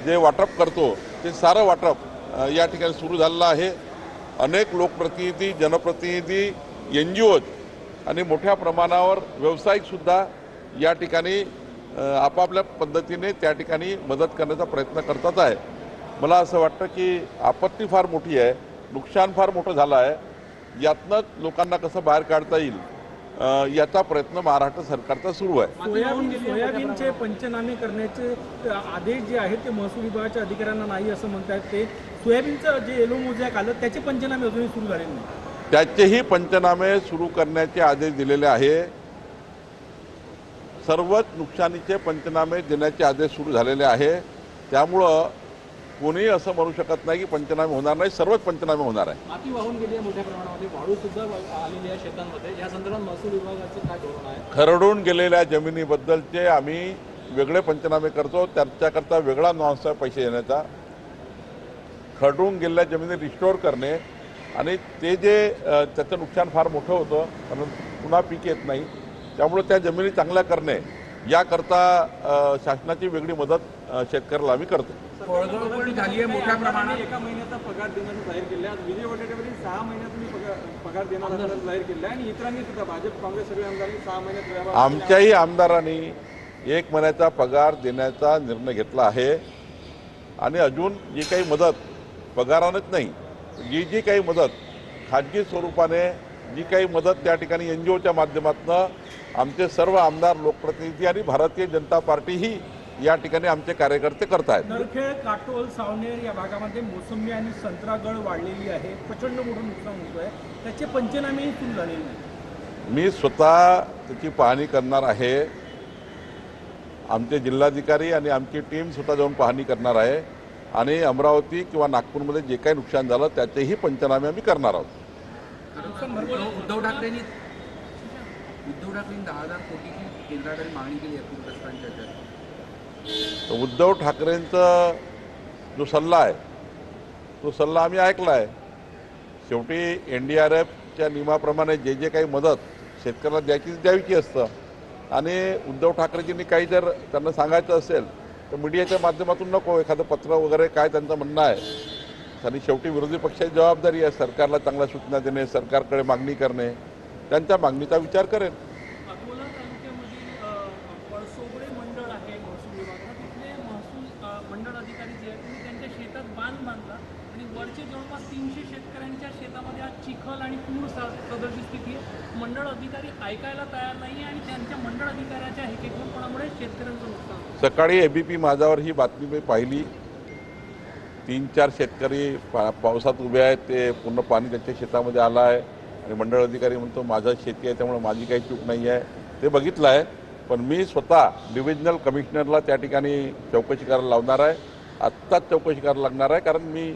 जे वाटप करतो ते सारं वाटप या ठिकाणी सुरू झालेलं आहे। अनेक लोकप्रतिनिधी, जनप्रतिनिधी, NGOज आणि मोठ्या प्रमाणावर व्यावसायिकसुद्धा या ठिकाणी आपापल्या पद्धतीने त्या ठिकाणी मदत करण्याचा प्रयत्न करतात आहे। मला असं वाटतं की आपत्ती फार मोठी आहे, नुकसान फार मोठं झालं आहे, यातनं लोकांना कसं बाहेर काढता येईल याचा प्रयत्न महाराष्ट्र सरकारचा सुरू आहे। सोयाबीनचे पंचनामे करण्याचे आदेश जे आहेत ते महसूल विभागाच्या अधिकाऱ्यांना नाही असं म्हणतात। ते सोयाबीनचं जे येलो मोजॅक आलं त्याचे पंचनामे अजूनही सुरू झाले नाही। त्याचेही पंचनामे सुरू करण्याचे आदेश दिलेले आहे। सर्वच नुकसानीचे पंचनामे देण्याचे आदेश सुरू झालेले आहे। त्यामुळं कोणीही असं म्हणू शकत नाही की पंचनामे होणार नाही, सर्वच पंचनामे होणार आहे। माती वाहून गेली आहे, मोठ्या प्रमाणामध्ये वाळू सुद्धा आलेली आहे शेतांमध्ये। या संदर्भात महसूल विभागाचं काय धोरण आहे? खरडून गेलेल्या जमिनीबद्दलचे आम्ही वेगळे पंचनामे करतो, त्याच्याकरता वेगळा नॉर्म्स आहे पैसे देण्याचा। खरडून गेलेल्या जमिनी रिस्टोअर करणे आणि ते जे त्याचं नुकसान फार मोठं होतं कारण पुन्हा पीक येत नाही, त्यामुळे त्या जमिनी चांगल्या करणे याकरता शासनाची वेगळी मदत शेतकऱ्याला आम्ही करतो। पण झाली आहे मोठ्या प्रमाणात। एका महिन्याचा पगार देण्याचं जाहीर केलं आहे। विजय वडेट्टीवार 6 महिन्यात तुम्ही पगार देणार असल्याचं जाहीर केलं आहे आणि इतरांनी सुद्धा भाजप काँग्रेस सगळे आमदारांनी 6 महिन्यात आमच्याही आमदारांनी 1 महिन्याचा पगार देण्याचा निर्णय घेतला आहे आणि अजून जी काही मदत पगारानंच नाही, जी काही मदत खाजगी स्वरूपाने जी काही मदत त्या ठिकाणी NGOच्या माध्यमातून आमचे सर्व आमदार, लोकप्रतिनिधी आणि भारतीय जनता पार्टीही या ठिकाणी आमचे कार्यकर्ते करत आहेत। नरखेड, काटोल, सावनेर या भागामध्ये मोसंबी आणि संत्रा गळ वाढलेली आहे, प्रचंड मोठं नुकसान होतं आहे, त्याचे पंचनामेही सुरू झालेले नाही। मी स्वतः त्याची पाहणी करणार आहे। आमचे जिल्हाधिकारी आणि आमची टीम स्वतः जाऊन पाहणी करणार आहे आणि अमरावती किंवा नागपूरमध्ये जे काही नुकसान झालं त्याचेही पंचनामे आम्ही करणार आहोत। उद्धव ठाकरेंनी 10,000 कोटीची केंद्राकडे मागणी केली आहे पूरग्रस्तांच्या। उद्धव ठाकरेंचा जो सल्ला आहे तो सल्ला आम्ही ऐकला आहे। शेवटी NDRFच्या नियमाप्रमाणे जे जे काही मदत शेतकऱ्याला द्यायची असतं आणि उद्धव ठाकरेजींनी काही जर त्यांना सांगायचं असेल तर मीडियाच्या माध्यमातून नको, एखादं पत्र वगैरे काय त्यांचं म्हणणं आहे। आणि शेवटी विरोधी पक्षाची जबाबदारी आहे सरकारला चांगल्या सूचना देणे, सरकारकडे मागणी करणे, त्यांच्या मागणीचा विचार करेल। अकोला तालुक्यामधील पळसोबळे मंडळ आहे महसूल विभागात, तिथले महसूल मंडळ अधिकारी जे आहेत त्यांनी त्यांच्या शेतात बांध बांधला आणि वरचे जवळपास 300 शेतकऱ्यांच्या शेतामध्ये आज चिखल आणि पूर सदृश स्थिती आहे। मंडळ अधिकारी ऐकायला तयार नाही आणि त्यांच्या मंडळ अधिकाऱ्याच्या हेकेखोरपणामुळे शेतकऱ्यांचं नुकसान। सकाळी ABP माझावर ही बातमी मी पाहिली। 3-4 शेतकरी पावसात उभे आहेत, ते पूर्ण पाणी त्यांच्या शेतामध्ये आलं आहे आणि मंडळ अधिकारी म्हणतो माझं शेती आहे त्यामुळे माझी काही चूक नाही आहे, ते बघितलं आहे। पण मी स्वतः डिव्हिजनल कमिशनरला त्या ठिकाणी चौकशी करायला लावणार आहे, आत्ताच चौकशी करायला लागणार आहे, कारण मी